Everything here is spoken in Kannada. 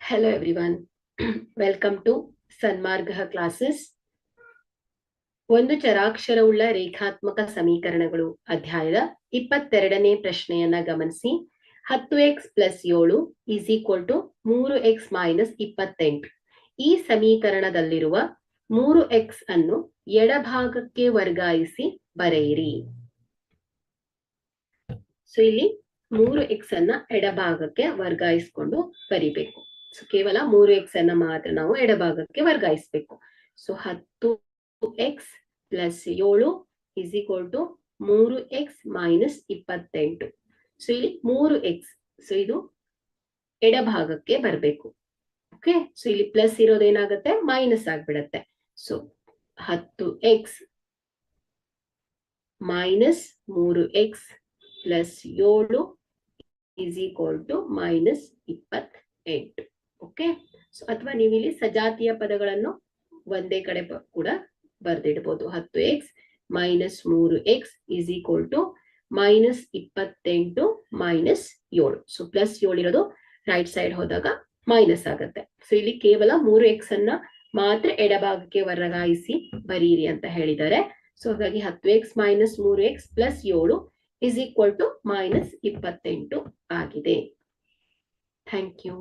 Hello everyone. Welcome to Sanmarga classes. ಒಂದು ಚರಾಕ್ಷರವುಳ್ಳ ರೇಖಾತ್ಮಕ ಸಮೀಕರಣಗಳು ಅಧ್ಯಾಯದ 22ನೇ ಪ್ರಶ್ನೆಯನ್ನ ಗಮನಿಸಿ. 10x + 7 = 3x - 28. ಈ ಸಮೀಕರಣದಲ್ಲಿರುವ 3x ಅನ್ನು ಎಡಭಾಗಕ್ಕೆ ವರ್ಗಾಯಿಸಿ ಬರೆಯಿರಿ. ಸೊ ಇಲ್ಲಿ 3x ಅನ್ನ ಎಡಭಾಗಕ್ಕೆ ವರ್ಗಾಯಿಸಿಕೊಂಡು ಬರಿಬೇಕು. ಸೊ ಕೇವಲ 3x ಅನ್ನ ಮಾತ್ರ ನಾವು ಎಡಭಾಗಕ್ಕೆ ವರ್ಗಾಯಿಸಬೇಕು. So 10x + 7 = 3x - 28. ಸೊ ಇಲ್ಲಿ 3x, ಸೊ ಇದು ಎಡಭಾಗಕ್ಕೆ ಬರಬೇಕು. ಓಕೆ, ಸೊ ಇಲ್ಲಿ ಪ್ಲಸ್ ಇರೋದೇನಾಗುತ್ತೆ, ಮೈನಸ್ ಆಗ್ಬಿಡತ್ತೆ. So 10x - 3x + 7 = -28. Okay, so ಅಥವಾ ನೀವು ಇಲ್ಲಿ ಸಜಾತಿಯ ಪದಗಳನ್ನು ಒಂದೇ ಕಡೆ ಕೂಡ ಬರ್ದಿಡ್ಬೋದು. 10x - 3x = -28 - 7. ಸೊ +7 ಇರೋದು ರೈಟ್ ಸೈಡ್ ಹೋದಾಗ ಮೈನಸ್ ಆಗುತ್ತೆ. ಸೊ ಇಲ್ಲಿ ಕೇವಲ 3x ಅನ್ನ ಮಾತ್ರ ಎಡಭಾಗಕ್ಕೆ ವರ್ಗಾಯಿಸಿ ಬರೀರಿ ಅಂತ ಹೇಳಿದ್ದಾರೆ. ಸೊ ಹಾಗಾಗಿ 10x - 3x + 7 = -28 ಆಗಿದೆ. Thank you.